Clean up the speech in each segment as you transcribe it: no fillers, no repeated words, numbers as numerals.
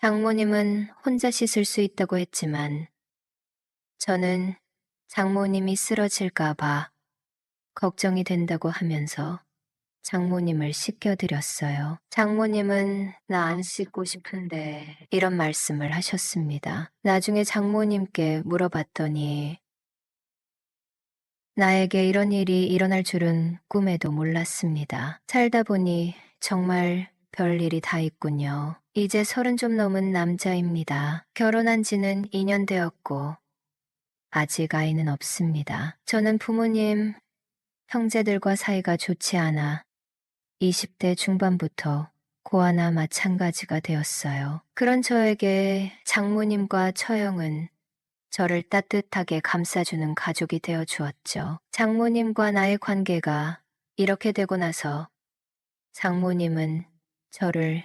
장모님은 혼자 씻을 수 있다고 했지만 저는 장모님이 쓰러질까 봐 걱정이 된다고 하면서 장모님을 씻겨드렸어요. 장모님은 나 안 씻고 싶은데 이런 말씀을 하셨습니다. 나중에 장모님께 물어봤더니 나에게 이런 일이 일어날 줄은 꿈에도 몰랐습니다. 살다 보니 정말 별일이 다 있군요. 이제 30 좀 넘은 남자입니다. 결혼한 지는 2년 되었고 아직 아이는 없습니다. 저는 부모님, 형제들과 사이가 좋지 않아 20대 중반부터 고아나 마찬가지가 되었어요. 그런 저에게 장모님과 처형은 저를 따뜻하게 감싸주는 가족이 되어 주었죠. 장모님과 나의 관계가 이렇게 되고 나서 장모님은 저를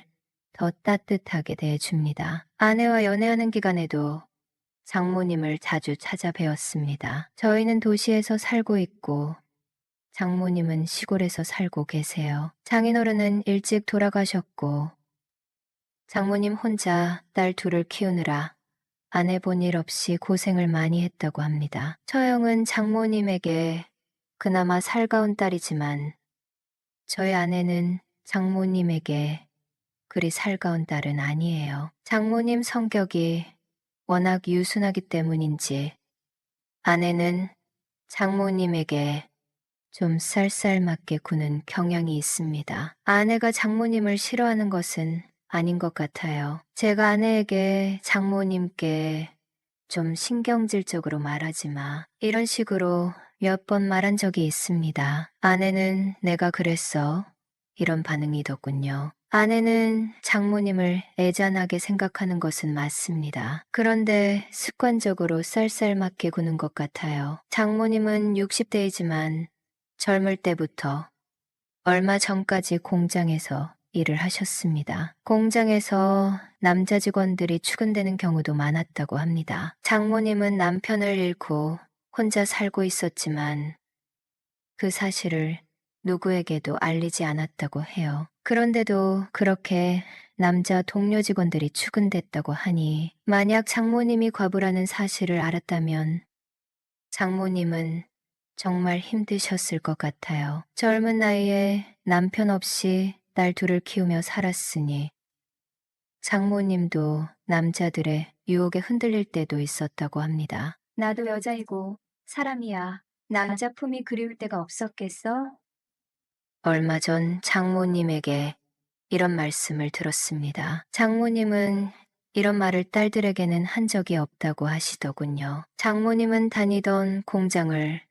더 따뜻하게 대해줍니다. 아내와 연애하는 기간에도 장모님을 자주 찾아뵈었습니다. 저희는 도시에서 살고 있고 장모님은 시골에서 살고 계세요. 장인어른은 일찍 돌아가셨고 장모님 혼자 딸 둘을 키우느라 아내 본 일 없이 고생을 많이 했다고 합니다. 처형은 장모님에게 그나마 살가운 딸이지만 저희 아내는 장모님에게 그리 살가운 딸은 아니에요. 장모님 성격이 워낙 유순하기 때문인지 아내는 장모님에게 좀 쌀쌀맞게 구는 경향이 있습니다. 아내가 장모님을 싫어하는 것은 아닌 것 같아요. 제가 아내에게 장모님께 좀 신경질적으로 말하지 마. 이런 식으로 몇 번 말한 적이 있습니다. 아내는 내가 그랬어. 이런 반응이더군요. 아내는 장모님을 애잔하게 생각하는 것은 맞습니다. 그런데 습관적으로 쌀쌀맞게 구는 것 같아요. 장모님은 60대이지만 젊을 때부터 얼마 전까지 공장에서 일을 하셨습니다. 공장에서 남자 직원들이 추근되는 경우도 많았다고 합니다. 장모님은 남편을 잃고 혼자 살고 있었지만 그 사실을 누구에게도 알리지 않았다고 해요. 그런데도 그렇게 남자 동료 직원들이 추근됐다고 하니 만약 장모님이 과부라는 사실을 알았다면 장모님은 정말 힘드셨을 것 같아요. 젊은 나이에 남편 없이 딸 둘을 키우며 살았으니 장모님도 남자들의 유혹에 흔들릴 때도 있었다고 합니다. 나도 여자이고 사람이야. 남자 품이 그리울 때가 없었겠어? 얼마 전 장모님에게 이런 말씀을 들었습니다. 장모님은 이런 말을 딸들에게는 한 적이 없다고 하시더군요. 장모님은 다니던 공장을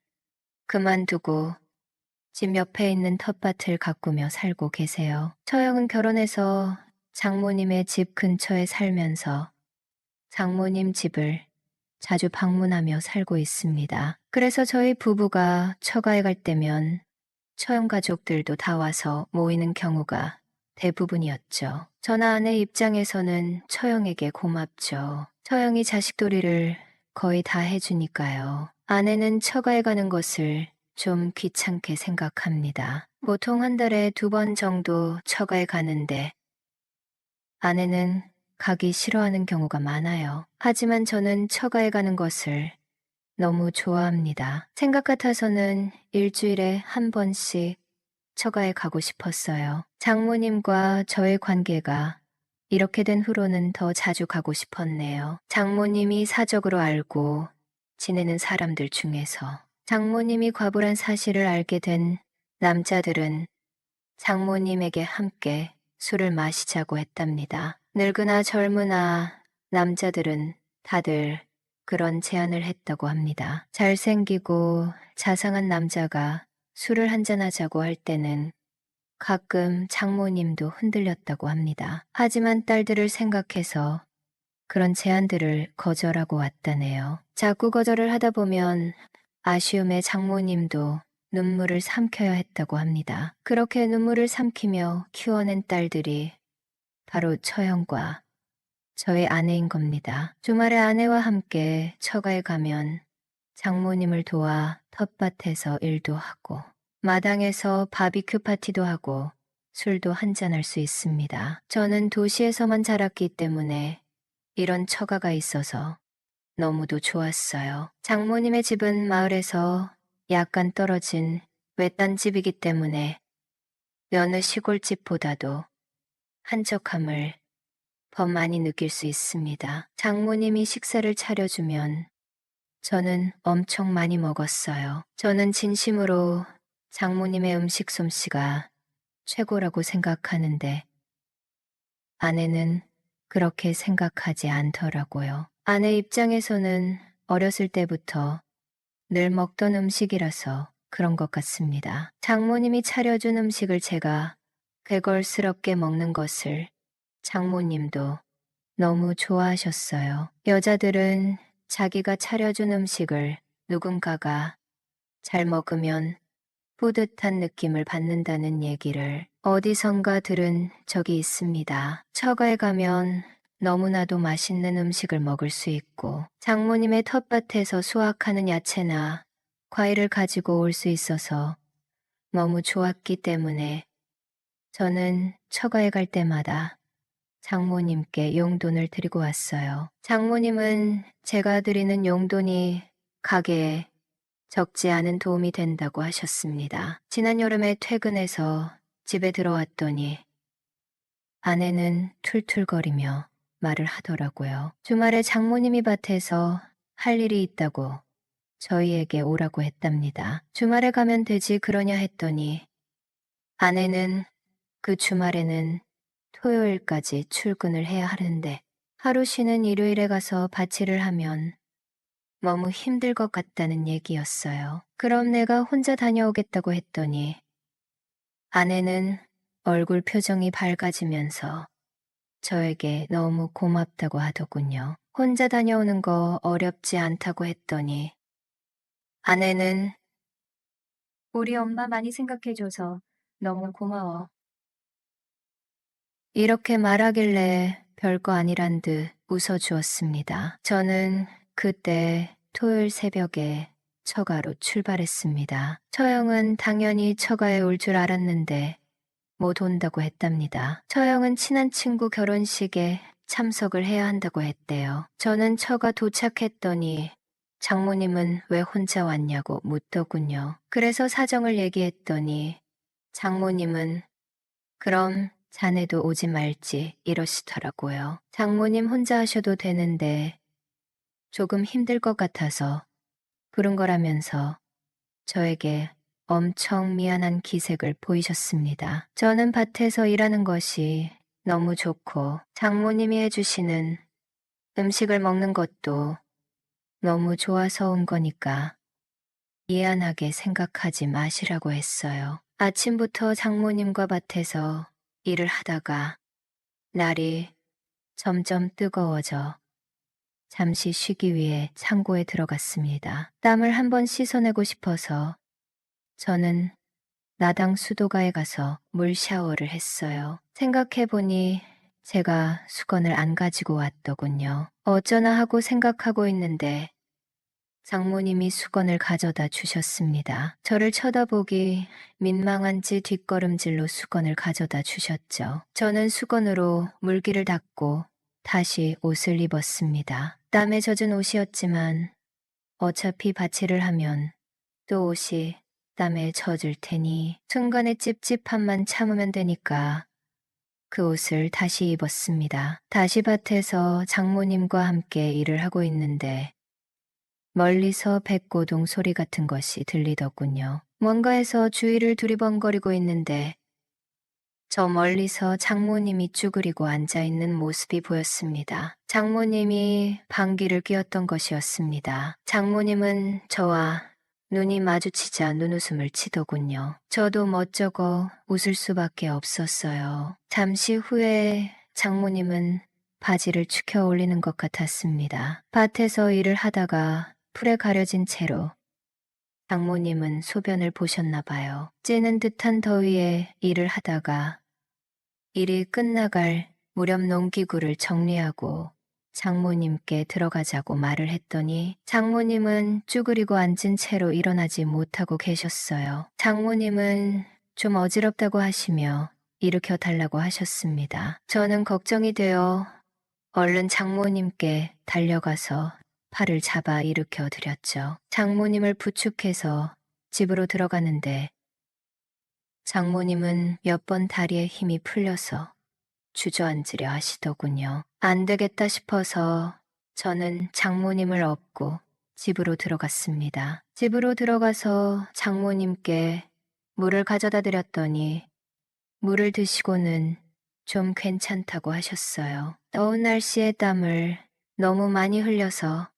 그만두고 집 옆에 있는 텃밭을 가꾸며 살고 계세요. 처형은 결혼해서 장모님의 집 근처에 살면서 장모님 집을 자주 방문하며 살고 있습니다. 그래서 저희 부부가 처가에 갈 때면 처형 가족들도 다 와서 모이는 경우가 대부분이었죠. 저나 아내 입장에서는 처형에게 고맙죠. 처형이 자식돌이를 거의 다 해주니까요. 아내는 처가에 가는 것을 좀 귀찮게 생각합니다. 보통 한 달에 2번 정도 처가에 가는데 아내는 가기 싫어하는 경우가 많아요. 하지만 저는 처가에 가는 것을 너무 좋아합니다. 생각 같아서는 일주일에 한 번씩 처가에 가고 싶었어요. 장모님과 저의 관계가 이렇게 된 후로는 더 자주 가고 싶었네요. 장모님이 사적으로 알고 지내는 사람들 중에서 장모님이 과부란 사실을 알게 된 남자들은 장모님에게 함께 술을 마시자고 했답니다. 늙으나 젊으나 남자들은 다들 그런 제안을 했다고 합니다. 잘생기고 자상한 남자가 술을 한잔하자고 할 때는 가끔 장모님도 흔들렸다고 합니다. 하지만 딸들을 생각해서 그런 제안들을 거절하고 왔다네요. 자꾸 거절을 하다 보면 아쉬움에 장모님도 눈물을 삼켜야 했다고 합니다. 그렇게 눈물을 삼키며 키워낸 딸들이 바로 처형과 저의 아내인 겁니다. 주말에 아내와 함께 처가에 가면 장모님을 도와 텃밭에서 일도 하고 마당에서 바비큐 파티도 하고 술도 한잔할 수 있습니다. 저는 도시에서만 자랐기 때문에 이런 처가가 있어서 너무도 좋았어요. 장모님의 집은 마을에서 약간 떨어진 외딴 집이기 때문에 여느 시골집보다도 한적함을 더 많이 느낄 수 있습니다. 장모님이 식사를 차려주면 저는 엄청 많이 먹었어요. 저는 진심으로 장모님의 음식 솜씨가 최고라고 생각하는데 아내는 그렇게 생각하지 않더라고요. 아내 입장에서는 어렸을 때부터 늘 먹던 음식이라서 그런 것 같습니다. 장모님이 차려준 음식을 제가 괴걸스럽게 먹는 것을 장모님도 너무 좋아하셨어요. 여자들은 자기가 차려준 음식을 누군가가 잘 먹으면 뿌듯한 느낌을 받는다는 얘기를 어디선가 들은 적이 있습니다. 처가에 가면 너무나도 맛있는 음식을 먹을 수 있고 장모님의 텃밭에서 수확하는 야채나 과일을 가지고 올 수 있어서 너무 좋았기 때문에 저는 처가에 갈 때마다 장모님께 용돈을 드리고 왔어요. 장모님은 제가 드리는 용돈이 가게에 적지 않은 도움이 된다고 하셨습니다. 지난 여름에 퇴근해서 집에 들어왔더니 아내는 툴툴거리며 말을 하더라고요. 주말에 장모님이 밭에서 할 일이 있다고 저희에게 오라고 했답니다. 주말에 가면 되지 그러냐 했더니 아내는 그 주말에는 토요일까지 출근을 해야 하는데 하루 쉬는 일요일에 가서 밭일을 하면 너무 힘들 것 같다는 얘기였어요. 그럼 내가 혼자 다녀오겠다고 했더니 아내는 얼굴 표정이 밝아지면서 저에게 너무 고맙다고 하더군요. 혼자 다녀오는 거 어렵지 않다고 했더니 아내는 우리 엄마 많이 생각해줘서 너무 고마워. 이렇게 말하길래 별거 아니란 듯 웃어주었습니다. 저는 그때 토요일 새벽에 처가로 출발했습니다. 처형은 당연히 처가에 올 줄 알았는데 못 온다고 했답니다. 처형은 친한 친구 결혼식에 참석을 해야 한다고 했대요. 저는 처가 도착했더니 장모님은 왜 혼자 왔냐고 묻더군요. 그래서 사정을 얘기했더니 장모님은 그럼 자네도 오지 말지 이러시더라고요. 장모님 혼자 하셔도 되는데 조금 힘들 것 같아서 부른 거라면서 저에게 엄청 미안한 기색을 보이셨습니다. 저는 밭에서 일하는 것이 너무 좋고 장모님이 해주시는 음식을 먹는 것도 너무 좋아서 온 거니까 미안하게 생각하지 마시라고 했어요. 아침부터 장모님과 밭에서 일을 하다가 날이 점점 뜨거워져 잠시 쉬기 위해 창고에 들어갔습니다. 땀을 한번 씻어내고 싶어서 저는 나당 수도가에 가서 물 샤워를 했어요. 생각해보니 제가 수건을 안 가지고 왔더군요. 어쩌나 하고 생각하고 있는데 장모님이 수건을 가져다 주셨습니다. 저를 쳐다보기 민망한지 뒷걸음질로 수건을 가져다 주셨죠. 저는 수건으로 물기를 닦고 다시 옷을 입었습니다. 땀에 젖은 옷이었지만 어차피 밭일을 하면 또 옷이 땀에 젖을 테니 순간의 찝찝함만 참으면 되니까 그 옷을 다시 입었습니다. 다시 밭에서 장모님과 함께 일을 하고 있는데 멀리서 백고동 소리 같은 것이 들리더군요. 뭔가에서 주위를 두리번거리고 있는데 저 멀리서 장모님이 쭈그리고 앉아있는 모습이 보였습니다. 장모님이 방귀를 뀌었던 것이었습니다. 장모님은 저와 눈이 마주치자 눈웃음을 치더군요. 저도 멋쩍어 웃을 수밖에 없었어요. 잠시 후에 장모님은 바지를 축혀 올리는 것 같았습니다. 밭에서 일을 하다가 풀에 가려진 채로 장모님은 소변을 보셨나 봐요. 찌는 듯한 더위에 일을 하다가 일이 끝나갈 무렵 농기구를 정리하고 장모님께 들어가자고 말을 했더니 장모님은 쭈그리고 앉은 채로 일어나지 못하고 계셨어요. 장모님은 좀 어지럽다고 하시며 일으켜 달라고 하셨습니다. 저는 걱정이 되어 얼른 장모님께 달려가서 팔을 잡아 일으켜 드렸죠. 장모님을 부축해서 집으로 들어가는데 장모님은 몇 번 다리에 힘이 풀려서 주저앉으려 하시더군요. 안 되겠다 싶어서 저는 장모님을 업고 집으로 들어갔습니다. 집으로 들어가서 장모님께 물을 가져다 드렸더니 물을 드시고는 좀 괜찮다고 하셨어요. 더운 날씨에 땀을 너무 많이 흘려서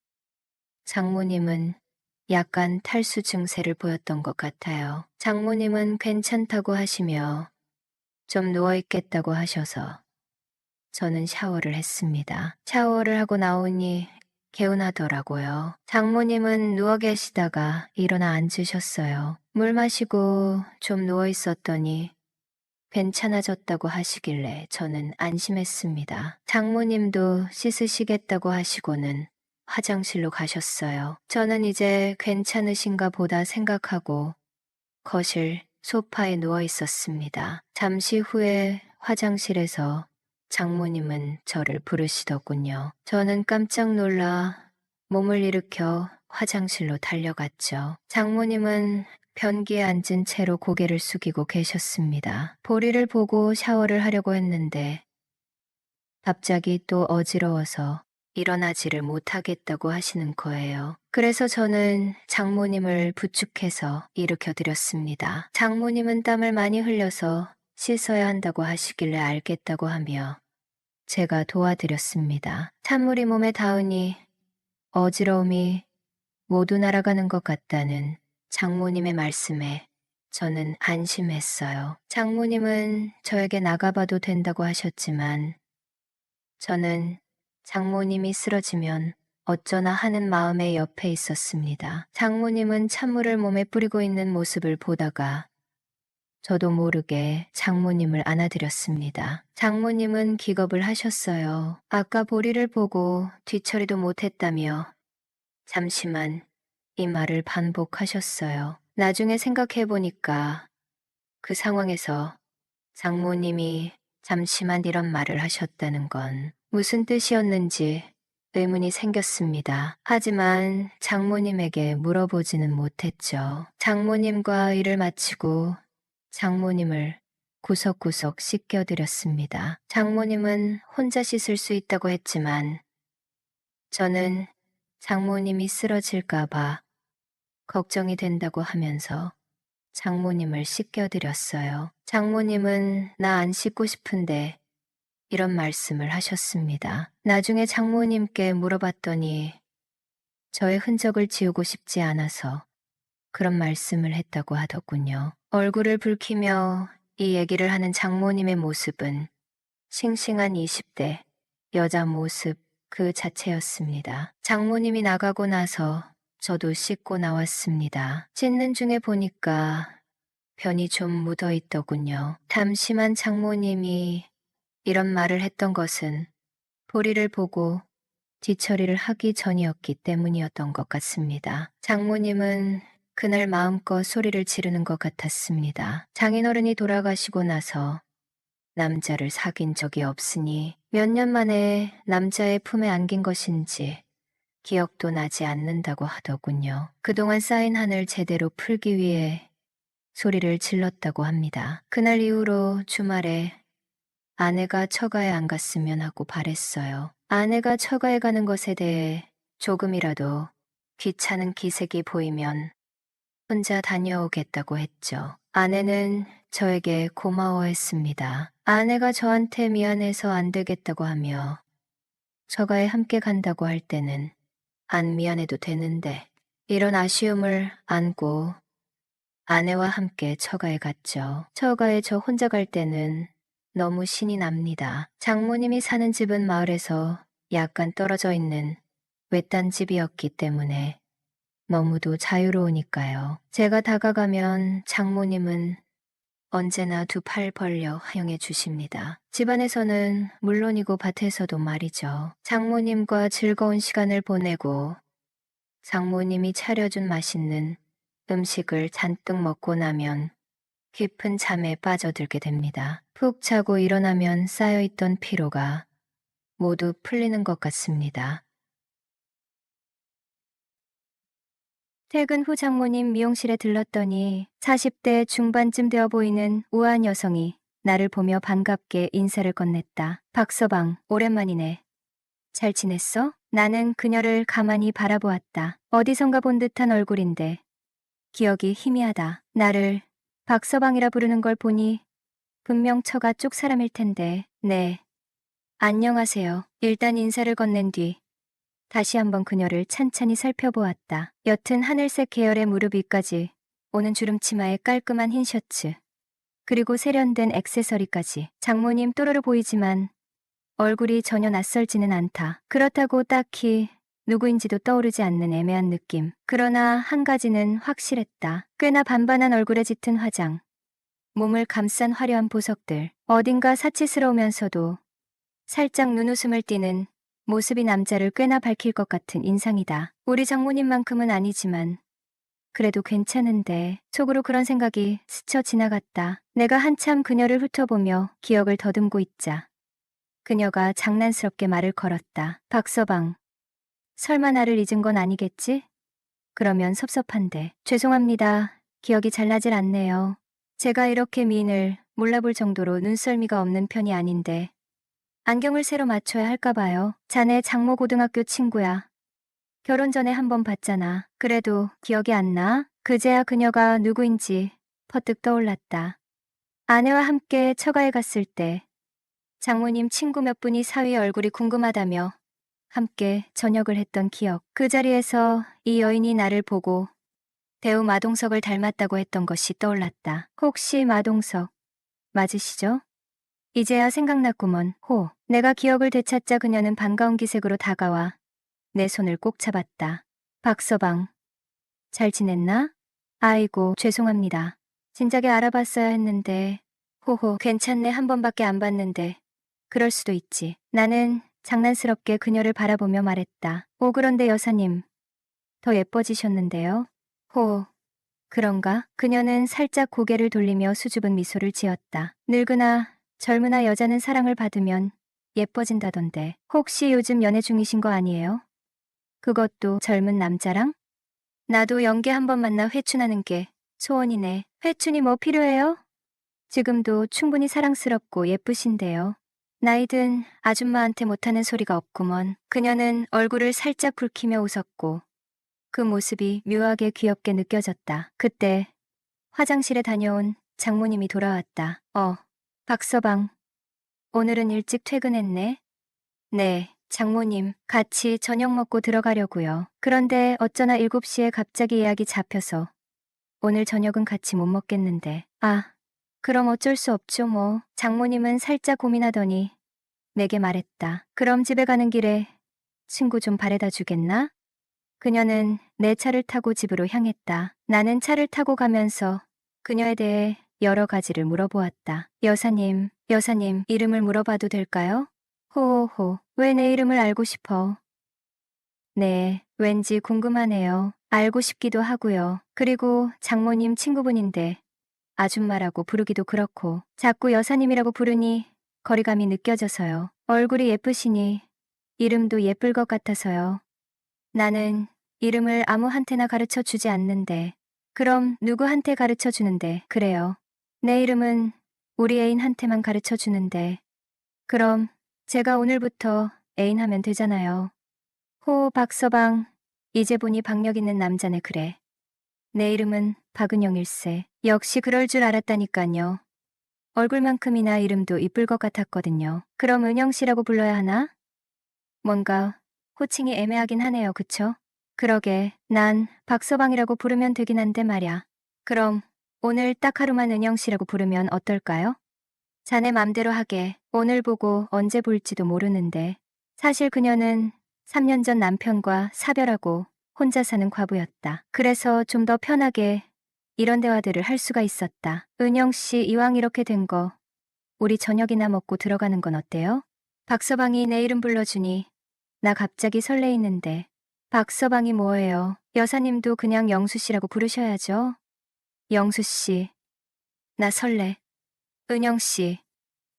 장모님은 약간 탈수 증세를 보였던 것 같아요. 장모님은 괜찮다고 하시며 좀 누워있겠다고 하셔서 저는 샤워를 했습니다. 샤워를 하고 나오니 개운하더라고요. 장모님은 누워 계시다가 일어나 앉으셨어요. 물 마시고 좀 누워 있었더니 괜찮아졌다고 하시길래 저는 안심했습니다. 장모님도 씻으시겠다고 하시고는 화장실로 가셨어요. 저는 이제 괜찮으신가 보다 생각하고 거실 소파에 누워 있었습니다. 잠시 후에 화장실에서 장모님은 저를 부르시더군요. 저는 깜짝 놀라 몸을 일으켜 화장실로 달려갔죠. 장모님은 변기에 앉은 채로 고개를 숙이고 계셨습니다. 보리를 보고 샤워를 하려고 했는데 갑자기 또 어지러워서 일어나지를 못하겠다고 하시는 거예요. 그래서 저는 장모님을 부축해서 일으켜 드렸습니다. 장모님은 땀을 많이 흘려서 씻어야 한다고 하시길래 알겠다고 하며 제가 도와드렸습니다. 찬물이 몸에 닿으니 어지러움이 모두 날아가는 것 같다는 장모님의 말씀에 저는 안심했어요. 장모님은 저에게 나가봐도 된다고 하셨지만 저는 장모님이 쓰러지면 어쩌나 하는 마음에 옆에 있었습니다. 장모님은 찬물을 몸에 뿌리고 있는 모습을 보다가 저도 모르게 장모님을 안아드렸습니다. 장모님은 기겁을 하셨어요. 아까 보리를 보고 뒤처리도 못했다며 잠시만 이 말을 반복하셨어요. 나중에 생각해보니까 그 상황에서 장모님이 잠시만 이런 말을 하셨다는 건 무슨 뜻이었는지 의문이 생겼습니다. 하지만 장모님에게 물어보지는 못했죠. 장모님과 일을 마치고 장모님을 구석구석 씻겨드렸습니다. 장모님은 혼자 씻을 수 있다고 했지만 저는 장모님이 쓰러질까봐 걱정이 된다고 하면서 장모님을 씻겨드렸어요. 장모님은 나 안 씻고 싶은데 이런 말씀을 하셨습니다. 나중에 장모님께 물어봤더니 저의 흔적을 지우고 싶지 않아서 그런 말씀을 했다고 하더군요. 얼굴을 붉히며 이 얘기를 하는 장모님의 모습은 싱싱한 20대 여자 모습 그 자체였습니다. 장모님이 나가고 나서 저도 씻고 나왔습니다. 씻는 중에 보니까 변이 좀 묻어 있더군요. 담심한 장모님이 이런 말을 했던 것은 보리를 보고 뒤처리를 하기 전이었기 때문이었던 것 같습니다. 장모님은 그날 마음껏 소리를 지르는 것 같았습니다. 장인어른이 돌아가시고 나서 남자를 사귄 적이 없으니 몇 년 만에 남자의 품에 안긴 것인지 기억도 나지 않는다고 하더군요. 그동안 쌓인 한을 제대로 풀기 위해 소리를 질렀다고 합니다. 그날 이후로 주말에 아내가 처가에 안 갔으면 하고 바랬어요. 아내가 처가에 가는 것에 대해 조금이라도 귀찮은 기색이 보이면 혼자 다녀오겠다고 했죠. 아내는 저에게 고마워했습니다. 아내가 저한테 미안해서 안 되겠다고 하며 처가에 함께 간다고 할 때는 안 미안해도 되는데 이런 아쉬움을 안고 아내와 함께 처가에 갔죠. 처가에 저 혼자 갈 때는 너무 신이 납니다. 장모님이 사는 집은 마을에서 약간 떨어져 있는 외딴 집이었기 때문에 너무도 자유로우니까요. 제가 다가가면 장모님은 언제나 두 팔 벌려 환영해 주십니다. 집안에서는 물론이고 밭에서도 말이죠. 장모님과 즐거운 시간을 보내고 장모님이 차려준 맛있는 음식을 잔뜩 먹고 나면 깊은 잠에 빠져들게 됩니다. 푹 자고 일어나면 쌓여있던 피로가 모두 풀리는 것 같습니다. 퇴근 후 장모님 미용실에 들렀더니 40대 중반쯤 되어 보이는 우아한 여성이 나를 보며 반갑게 인사를 건넸다. 박서방, 오랜만이네. 잘 지냈어? 나는 그녀를 가만히 바라보았다. 어디선가 본 듯한 얼굴인데 기억이 희미하다. 나를 박서방이라 부르는 걸 보니 분명 처가 쪽 사람일 텐데. 네. 안녕하세요. 일단 인사를 건넨 뒤 다시 한번 그녀를 찬찬히 살펴보았다. 옅은 하늘색 계열의 무릎 위까지 오는 주름치마에 깔끔한 흰 셔츠, 그리고 세련된 액세서리까지. 장모님 또르르 보이지만 얼굴이 전혀 낯설지는 않다. 그렇다고 딱히 누구인지도 떠오르지 않는 애매한 느낌. 그러나 한 가지는 확실했다. 꽤나 반반한 얼굴에 짙은 화장, 몸을 감싼 화려한 보석들, 어딘가 사치스러우면서도 살짝 눈웃음을 띠는 모습이 남자를 꽤나 밝힐 것 같은 인상이다. 우리 장모님만큼은 아니지만 그래도 괜찮은데. 속으로 그런 생각이 스쳐 지나갔다. 내가 한참 그녀를 훑어보며 기억을 더듬고 있자 그녀가 장난스럽게 말을 걸었다. 박서방, 설마 나를 잊은 건 아니겠지? 그러면 섭섭한데. 죄송합니다. 기억이 잘 나질 않네요. 제가 이렇게 미인을 몰라볼 정도로 눈썰미가 없는 편이 아닌데 안경을 새로 맞춰야 할까 봐요. 자네 장모 고등학교 친구야. 결혼 전에 한번 봤잖아. 그래도 기억이 안 나? 그제야 그녀가 누구인지 퍼뜩 떠올랐다. 아내와 함께 처가에 갔을 때 장모님 친구 몇 분이 사위의 얼굴이 궁금하다며 함께 저녁을 했던 기억. 그 자리에서 이 여인이 나를 보고 배우 마동석을 닮았다고 했던 것이 떠올랐다. 혹시 마동석 맞으시죠? 이제야 생각났구먼. 내가 기억을 되찾자 그녀는 반가운 기색으로 다가와 내 손을 꼭 잡았다. 박서방, 잘 지냈나? 아이고, 죄송합니다. 진작에 알아봤어야 했는데. 괜찮네. 한 번밖에 안 봤는데. 그럴 수도 있지. 나는 장난스럽게 그녀를 바라보며 말했다. 그런데 여사님, 더 예뻐지셨는데요? 그런가? 그녀는 살짝 고개를 돌리며 수줍은 미소를 지었다. 늙으나 젊으나 여자는 사랑을 받으면 예뻐진다던데. 혹시 요즘 연애 중이신 거 아니에요? 그것도 젊은 남자랑? 나도 연기 한번 만나 회춘하는 게 소원이네. 회춘이 뭐 필요해요? 지금도 충분히 사랑스럽고 예쁘신데요. 나이든 아줌마한테 못하는 소리가 없구먼. 그녀는 얼굴을 살짝 붉히며 웃었고 그 모습이 묘하게 귀엽게 느껴졌다. 그때 화장실에 다녀온 장모님이 돌아왔다. 박서방, 오늘은 일찍 퇴근했네? 네, 장모님, 같이 저녁 먹고 들어가려고요. 그런데 어쩌나 7시에 갑자기 예약이 잡혀서 오늘 저녁은 같이 못 먹겠는데. 그럼 어쩔 수 없죠 뭐. 장모님은 살짝 고민하더니 내게 말했다. 그럼 집에 가는 길에 친구 좀 바래다 주겠나? 그녀는 내 차를 타고 집으로 향했다. 나는 차를 타고 가면서 그녀에 대해 여러 가지를 물어보았다. 여사님, 이름을 물어봐도 될까요? 왜 내 이름을 알고 싶어? 네, 왠지 궁금하네요. 알고 싶기도 하고요. 그리고 장모님 친구분인데 아줌마라고 부르기도 그렇고 자꾸 여사님이라고 부르니 거리감이 느껴져서요. 얼굴이 예쁘시니 이름도 예쁠 것 같아서요. 나는 이름을 아무한테나 가르쳐 주지 않는데. 그럼 누구한테 가르쳐 주는데? 그래요. 내 이름은 우리 애인한테만 가르쳐 주는데. 그럼 제가 오늘부터 애인 하면 되잖아요. 박서방. 이제 보니 박력 있는 남자네. 그래. 내 이름은 박은영일세. 역시 그럴 줄 알았다니깐요. 얼굴만큼이나 이름도 이쁠 것 같았거든요. 그럼 은영씨라고 불러야 하나? 뭔가 호칭이 애매하긴 하네요. 그쵸? 그러게, 난 박서방이라고 부르면 되긴 한데 말야. 그럼 오늘 딱 하루만 은영씨라고 부르면 어떨까요? 자네 맘대로 하게. 오늘 보고 언제 볼지도 모르는데. 사실 그녀는 3년 전 남편과 사별하고 혼자 사는 과부였다. 그래서 좀 더 편하게 이런 대화들을 할 수가 있었다. 은영씨, 이왕 이렇게 된 거 우리 저녁이나 먹고 들어가는 건 어때요? 박서방이 내 이름 불러주니 나 갑자기 설레이는데. 박서방이 뭐예요? 여사님도 그냥 영수씨라고 부르셔야죠. 영수씨. 나 설레. 은영 씨,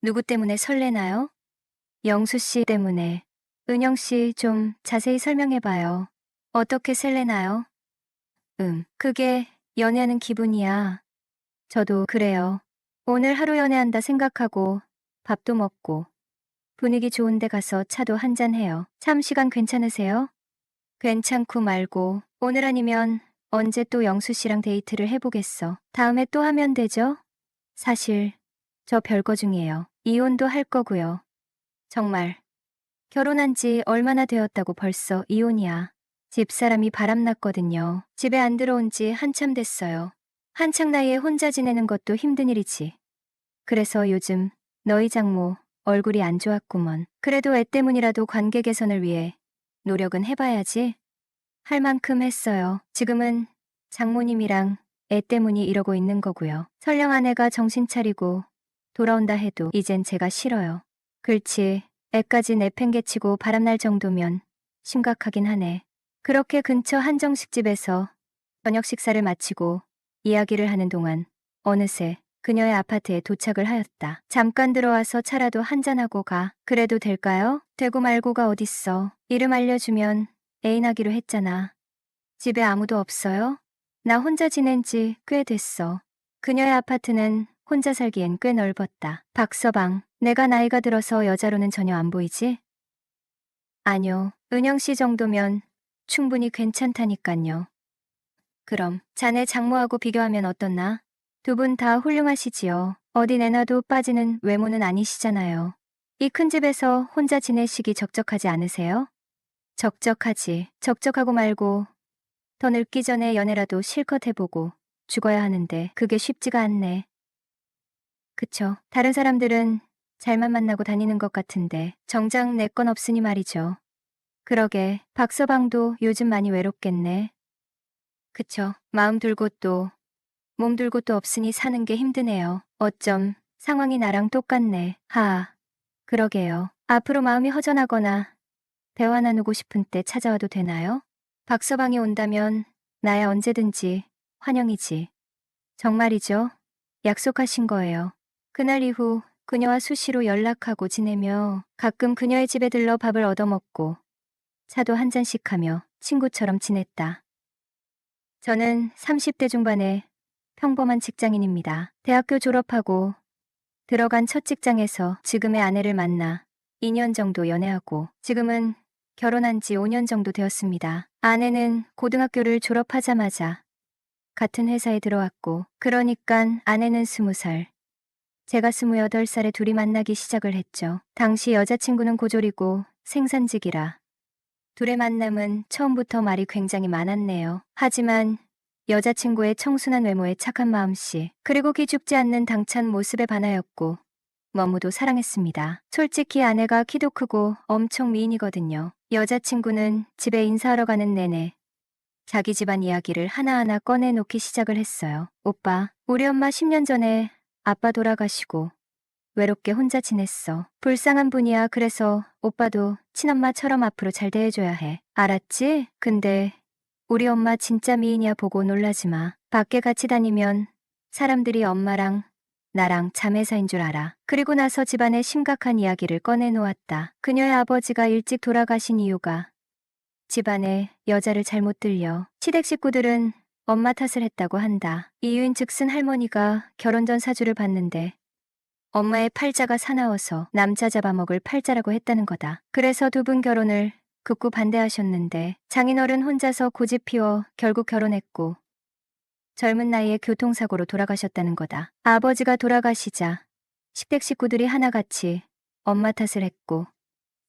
누구 때문에 설레나요? 영수 씨 때문에. 은영 씨 좀 자세히 설명해봐요. 어떻게 설레나요? 그게 연애하는 기분이야. 저도 그래요. 오늘 하루 연애한다 생각하고 밥도 먹고 분위기 좋은 데 가서 차도 한잔 해요. 참 시간 괜찮으세요? 괜찮고 말고 오늘 아니면 언제 또 영수 씨랑 데이트를 해보겠어. 다음에 또 하면 되죠? 사실 저 별거 중이에요. 이혼도 할 거고요. 정말 결혼한 지 얼마나 되었다고 벌써 이혼이야. 집사람이 바람났거든요. 집에 안 들어온 지 한참 됐어요. 한창 나이에 혼자 지내는 것도 힘든 일이지. 그래서 요즘 너희 장모 얼굴이 안 좋았구먼. 그래도 애 때문이라도 관계 개선을 위해 노력은 해봐야지. 할 만큼 했어요. 지금은 장모님이랑 애 때문이 이러고 있는 거고요. 설령 아내가 정신 차리고 돌아온다 해도 이젠 제가 싫어요. 그렇지. 애까지 내팽개치고 바람날 정도면 심각하긴 하네. 그렇게 근처 한정식집에서 저녁 식사를 마치고 이야기를 하는 동안 어느새 그녀의 아파트에 도착을 하였다. 잠깐 들어와서 차라도 한잔하고 가. 그래도 될까요? 되고 말고가 어딨어. 이름 알려주면 애인하기로 했잖아. 집에 아무도 없어요? 나 혼자 지낸 지 꽤 됐어. 그녀의 아파트는 혼자 살기엔 꽤 넓었다. 박서방, 내가 나이가 들어서 여자로는 전혀 안 보이지? 아뇨, 은영 씨 정도면 충분히 괜찮다니깐요. 그럼 자네 장모하고 비교하면 어떻나? 두 분 다 훌륭하시지요. 어디 내놔도 빠지는 외모는 아니시잖아요. 이 큰 집에서 혼자 지내시기 적적하지 않으세요? 적적하지. 적적하고 말고 더 늙기 전에 연애라도 실컷 해보고 죽어야 하는데 그게 쉽지가 않네. 그쵸. 다른 사람들은 잘만 만나고 다니는 것 같은데 정작 내 건 없으니 말이죠. 그러게 박서방도 요즘 많이 외롭겠네. 그쵸. 마음 둘 곳도 몸 둘 곳도 없으니 사는 게 힘드네요. 어쩜 상황이 나랑 똑같네. 그러게요. 앞으로 마음이 허전하거나 대화 나누고 싶은 때 찾아와도 되나요? 박서방이 온다면 나야 언제든지 환영이지. 정말이죠? 약속하신 거예요. 그날 이후 그녀와 수시로 연락하고 지내며 가끔 그녀의 집에 들러 밥을 얻어먹고 차도 한 잔씩 하며 친구처럼 지냈다. 저는 30대 중반의 평범한 직장인입니다. 대학교 졸업하고 들어간 첫 직장에서 지금의 아내를 만나 2년 정도 연애하고 지금은 결혼한 지 5년 정도 되었습니다. 아내는 고등학교를 졸업하자마자 같은 회사에 들어왔고 그러니깐 아내는 20살, 제가 28살에 둘이 만나기 시작을 했죠. 당시 여자친구는 고졸이고 생산직이라 둘의 만남은 처음부터 말이 굉장히 많았네요. 하지만 여자친구의 청순한 외모에 착한 마음씨, 그리고 기죽지 않는 당찬 모습에 반하였고 너무도 사랑했습니다. 솔직히 아내가 키도 크고 엄청 미인이거든요. 여자친구는 집에 인사하러 가는 내내 자기 집안 이야기를 하나하나 꺼내놓기 시작을 했어요. 오빠, 우리 엄마 10년 전에 아빠 돌아가시고 외롭게 혼자 지냈어. 불쌍한 분이야. 그래서 오빠도 친엄마처럼 앞으로 잘 대해줘야 해. 알았지? 근데 우리 엄마 진짜 미인이야 보고 놀라지 마. 밖에 같이 다니면 사람들이 엄마랑 나랑 자매 사인 줄 알아. 그리고 나서 집안의 심각한 이야기를 꺼내놓았다. 그녀의 아버지가 일찍 돌아가신 이유가 집안에 여자를 잘못 들여 시댁 식구들은 엄마 탓을 했다고 한다. 이유인 즉슨 할머니가 결혼 전 사주를 봤는데 엄마의 팔자가 사나워서 남자 잡아먹을 팔자라고 했다는 거다. 그래서 두 분 결혼을 극구 반대하셨는데 장인어른 혼자서 고집 피워 결국 결혼했고 젊은 나이에 교통사고로 돌아가셨다는 거다. 아버지가 돌아가시자 시댁 식구들이 하나같이 엄마 탓을 했고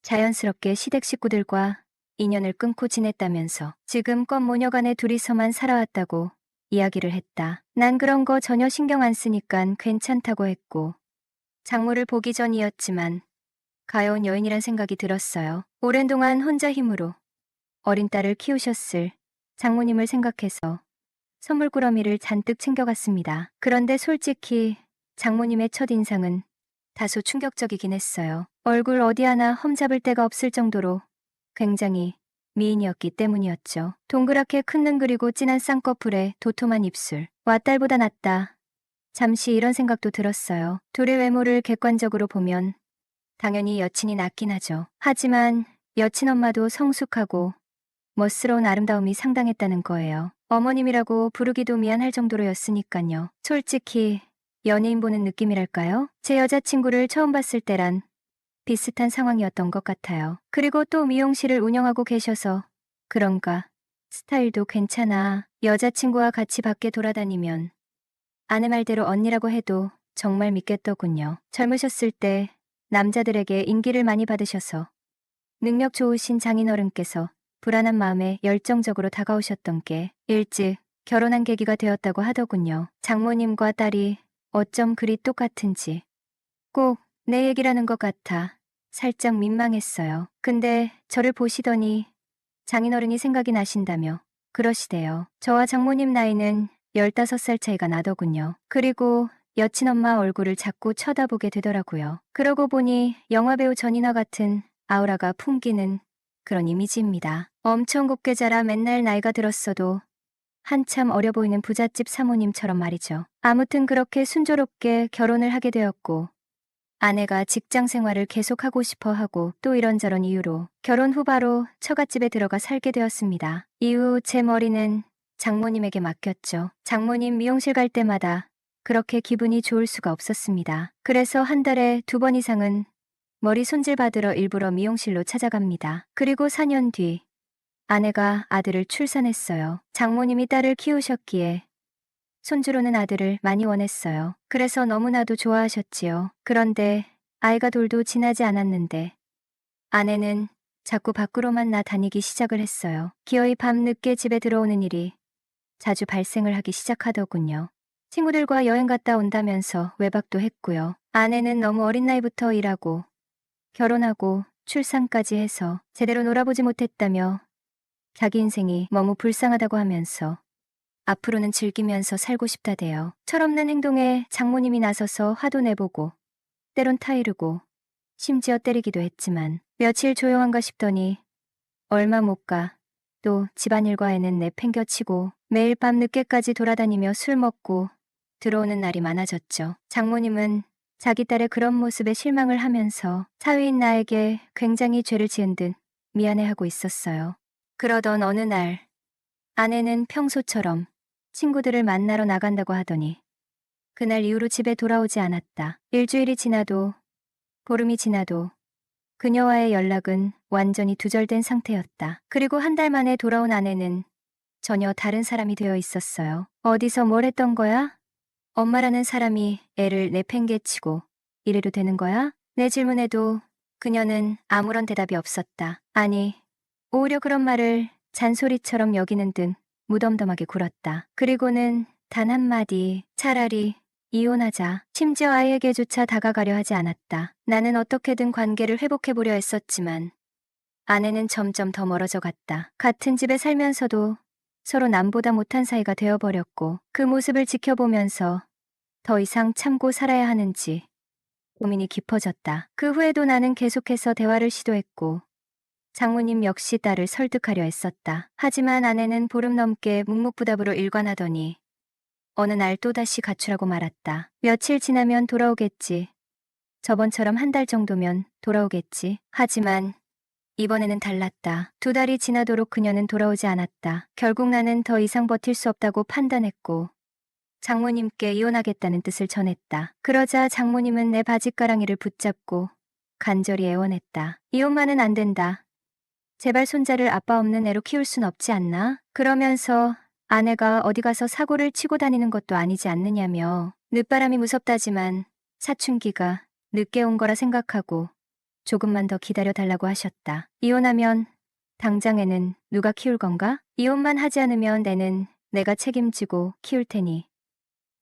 자연스럽게 시댁 식구들과 인연을 끊고 지냈다면서 지금껏 모녀간에 둘이서만 살아왔다고 이야기를 했다. 난 그런 거 전혀 신경 안 쓰니깐 괜찮다고 했고 장모를 보기 전이었지만 가여운 여인이란 생각이 들었어요. 오랜 동안 혼자 힘으로 어린 딸을 키우셨을 장모님을 생각해서 선물꾸러미를 잔뜩 챙겨갔습니다. 그런데 솔직히 장모님의 첫인상은 다소 충격적이긴 했어요. 얼굴 어디 하나 험잡을 데가 없을 정도로 굉장히 미인이었기 때문이었죠. 동그랗게 큰 눈 그리고 진한 쌍꺼풀에 도톰한 입술. 와 딸보다 낫다. 잠시 이런 생각도 들었어요. 둘의 외모를 객관적으로 보면 당연히 여친이 낫긴 하죠. 하지만 여친 엄마도 성숙하고 멋스러운 아름다움이 상당했다는 거예요. 어머님이라고 부르기도 미안할 정도로였으니까요. 솔직히 연예인 보는 느낌이랄까요? 제 여자친구를 처음 봤을 때란 비슷한 상황이었던 것 같아요. 그리고 또 미용실을 운영하고 계셔서 그런가 스타일도 괜찮아. 여자친구와 같이 밖에 돌아다니면 아내 말대로 언니라고 해도 정말 믿겠더군요. 젊으셨을 때 남자들에게 인기를 많이 받으셔서 능력 좋으신 장인어른께서 불안한 마음에 열정적으로 다가오셨던 게 일찍 결혼한 계기가 되었다고 하더군요. 장모님과 딸이 어쩜 그리 똑같은지 꼭 내 얘기라는 것 같아 살짝 민망했어요. 근데 저를 보시더니 장인어른이 생각이 나신다며 그러시대요. 저와 장모님 나이는 15살 차이가 나더군요. 그리고 여친 엄마 얼굴을 자꾸 쳐다보게 되더라고요. 그러고 보니 영화배우 전인화 같은 아우라가 풍기는 그런 이미지입니다. 엄청 곱게 자라 맨날 나이가 들었어도 한참 어려 보이는 부잣집 사모님처럼 말이죠. 아무튼 그렇게 순조롭게 결혼을 하게 되었고 아내가 직장 생활을 계속하고 싶어 하고 또 이런저런 이유로 결혼 후 바로 처갓집에 들어가 살게 되었습니다. 이후 제 머리는 장모님에게 맡겼죠. 장모님 미용실 갈 때마다 그렇게 기분이 좋을 수가 없었습니다. 그래서 한 달에 2번 이상은 머리 손질 받으러 일부러 미용실로 찾아갑니다. 그리고 4년 뒤 아내가 아들을 출산했어요. 장모님이 딸을 키우셨기에 손주로는 아들을 많이 원했어요. 그래서 너무나도 좋아하셨지요. 그런데 아이가 돌도 지나지 않았는데 아내는 자꾸 밖으로만 나다니기 시작을 했어요. 기어이 밤늦게 집에 들어오는 일이 자주 발생을 하기 시작하더군요. 친구들과 여행 갔다 온다면서 외박도 했고요. 아내는 너무 어린 나이부터 일하고 결혼하고 출산까지 해서 제대로 놀아보지 못했다며 자기 인생이 너무 불쌍하다고 하면서 앞으로는 즐기면서 살고 싶다대요. 철없는 행동에 장모님이 나서서 화도 내보고 때론 타이르고 심지어 때리기도 했지만 며칠 조용한가 싶더니 얼마 못 가 또 집안일과에는 내팽겨치고 매일 밤 늦게까지 돌아다니며 술 먹고 들어오는 날이 많아졌죠. 장모님은 자기 딸의 그런 모습에 실망을 하면서 사위인 나에게 굉장히 죄를 지은 듯 미안해하고 있었어요. 그러던 어느 날 아내는 평소처럼 친구들을 만나러 나간다고 하더니 그날 이후로 집에 돌아오지 않았다. 일주일이 지나도 보름이 지나도 그녀와의 연락은 완전히 두절된 상태였다. 그리고 한 달 만에 돌아온 아내는 전혀 다른 사람이 되어 있었어요. 어디서 뭘 했던 거야? 엄마라는 사람이 애를 내팽개치고 이래도 되는 거야? 내 질문에도 그녀는 아무런 대답이 없었다. 아니, 오히려 그런 말을 잔소리처럼 여기는 듯 무덤덤하게 굴었다. 그리고는 단 한마디 차라리 이혼하자. 심지어 아이에게조차 다가가려 하지 않았다. 나는 어떻게든 관계를 회복해보려 했었지만 아내는 점점 더 멀어져 갔다. 같은 집에 살면서도 서로 남보다 못한 사이가 되어버렸고 그 모습을 지켜보면서 더 이상 참고 살아야 하는지 고민이 깊어졌다. 그 후에도 나는 계속해서 대화를 시도했고 장모님 역시 딸을 설득하려 했었다. 하지만 아내는 보름 넘게 묵묵부답으로 일관하더니 어느 날 또다시 가출하고 말았다. 며칠 지나면 돌아오겠지. 저번처럼 한 달 정도면 돌아오겠지. 하지만 이번에는 달랐다. 2달이 지나도록 그녀는 돌아오지 않았다. 결국 나는 더 이상 버틸 수 없다고 판단했고 장모님께 이혼하겠다는 뜻을 전했다. 그러자 장모님은 내 바짓가랑이를 붙잡고 간절히 애원했다. 이혼만은 안 된다. 제발 손자를 아빠 없는 애로 키울 순 없지 않나? 그러면서 아내가 어디 가서 사고를 치고 다니는 것도 아니지 않느냐며 늦바람이 무섭다지만 사춘기가 늦게 온 거라 생각하고 조금만 더 기다려달라고 하셨다. 이혼하면 당장에는 누가 키울 건가? 이혼만 하지 않으면 애는 내가 책임지고 키울 테니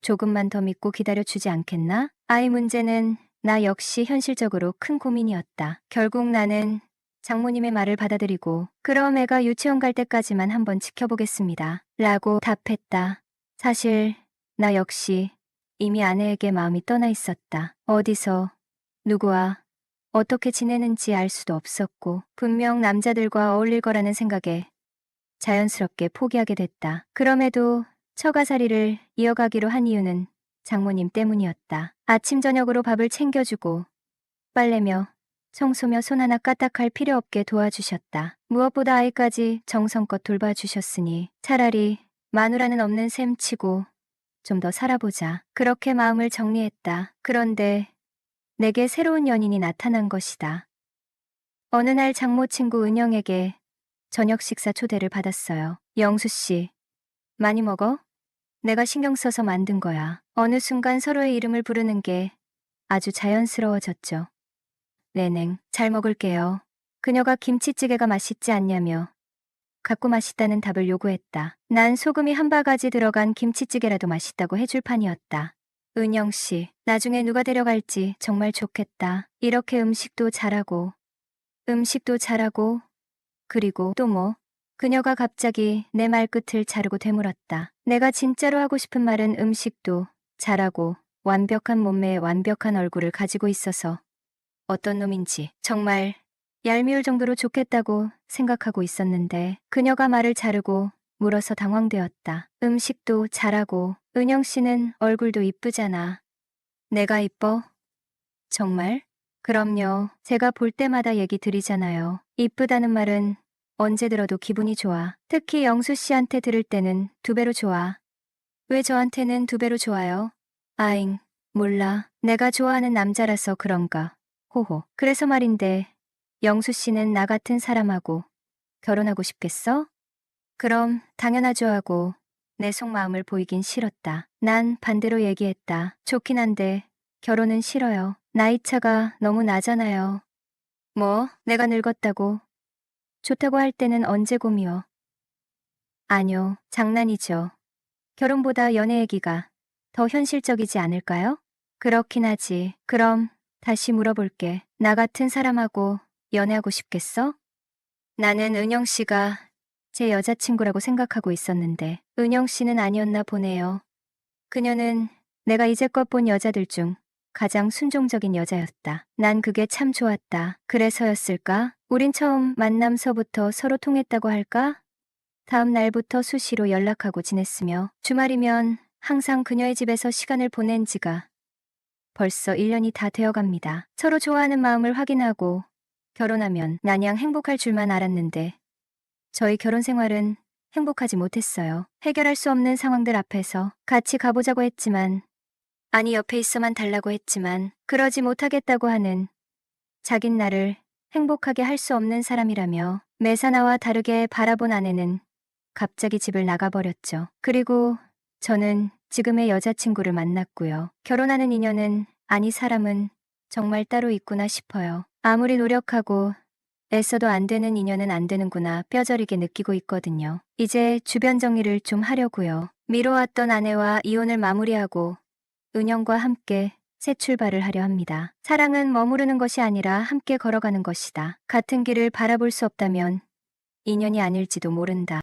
조금만 더 믿고 기다려주지 않겠나? 아이 문제는 나 역시 현실적으로 큰 고민이었다. 결국 나는 장모님의 말을 받아들이고 그럼 애가 유치원 갈 때까지만 한번 지켜보겠습니다. 라고 답했다. 사실 나 역시 이미 아내에게 마음이 떠나 있었다. 어디서 누구와 어떻게 지내는지 알 수도 없었고 분명 남자들과 어울릴 거라는 생각에 자연스럽게 포기하게 됐다. 그럼에도 처가살이를 이어가기로 한 이유는 장모님 때문이었다. 아침 저녁으로 밥을 챙겨주고 빨래며 청소며 손 하나 까딱할 필요 없게 도와주셨다. 무엇보다 아이까지 정성껏 돌봐주셨으니 차라리 마누라는 없는 셈 치고 좀 더 살아보자. 그렇게 마음을 정리했다. 그런데 내게 새로운 연인이 나타난 것이다. 어느 날 장모 친구 은영에게 저녁 식사 초대를 받았어요. 영수 씨, 많이 먹어? 내가 신경 써서 만든 거야. 어느 순간 서로의 이름을 부르는 게 아주 자연스러워졌죠. 네넹, 잘 먹을게요. 그녀가 김치찌개가 맛있지 않냐며 갖고 맛있다는 답을 요구했다. 난 소금이 한 바가지 들어간 김치찌개라도 맛있다고 해줄 판이었다. 은영 씨, 나중에 누가 데려갈지 정말 좋겠다. 이렇게 음식도 잘하고 그리고 또 뭐? 그녀가 갑자기 내 말끝을 자르고 되물었다. 내가 진짜로 하고 싶은 말은 음식도 잘하고 완벽한 몸매에 완벽한 얼굴을 가지고 있어서 어떤 놈인지 정말 얄미울 정도로 좋겠다고 생각하고 있었는데 그녀가 말을 자르고 물어서 당황되었다. 음식도 잘하고 은영 씨는 얼굴도 이쁘잖아. 내가 이뻐? 정말? 그럼요. 제가 볼 때마다 얘기 드리잖아요. 이쁘다는 말은 언제 들어도 기분이 좋아. 특히 영수 씨한테 들을 때는 2배로 좋아. 왜 저한테는 2배로 좋아요? 아잉, 몰라. 내가 좋아하는 남자라서 그런가. 호호. 그래서 말인데, 영수 씨는 나 같은 사람하고 결혼하고 싶겠어? 그럼 당연하죠 하고 내 속마음을 보이긴 싫었다. 난 반대로 얘기했다. 좋긴 한데 결혼은 싫어요. 나이차가 너무 나잖아요. 뭐, 내가 늙었다고? 좋다고 할 때는 언제 곰이요? 아뇨, 장난이죠. 결혼보다 연애 얘기가 더 현실적이지 않을까요? 그렇긴 하지. 그럼 다시 물어볼게. 나 같은 사람하고 연애하고 싶겠어? 나는 은영 씨가 제 여자친구라고 생각하고 있었는데 은영 씨는 아니었나 보네요. 그녀는 내가 이제껏 본 여자들 중 가장 순종적인 여자였다. 난 그게 참 좋았다. 그래서였을까? 우린 처음 만남서부터 서로 통했다고 할까? 다음 날부터 수시로 연락하고 지냈으며 주말이면 항상 그녀의 집에서 시간을 보낸 지가 벌써 1년이 다 되어갑니다. 서로 좋아하는 마음을 확인하고 결혼하면 마냥 행복할 줄만 알았는데 저희 결혼 생활은 행복하지 못했어요. 해결할 수 없는 상황들 앞에서 같이 가보자고 했지만 아니 옆에 있어만 달라고 했지만 그러지 못하겠다고 하는 자긴 나를 행복하게 할 수 없는 사람이라며 매사 나와 다르게 바라본 아내는 갑자기 집을 나가버렸죠. 그리고 저는 지금의 여자친구를 만났고요. 결혼하는 인연은 아니 사람은 정말 따로 있구나 싶어요. 아무리 노력하고 애써도 안 되는 인연은 안 되는구나 뼈저리게 느끼고 있거든요. 이제 주변 정리를 좀 하려고요. 미뤄왔던 아내와 이혼을 마무리하고 은영과 함께 새 출발을 하려 합니다. 사랑은 머무르는 것이 아니라 함께 걸어가는 것이다. 같은 길을 바라볼 수 없다면 인연이 아닐지도 모른다.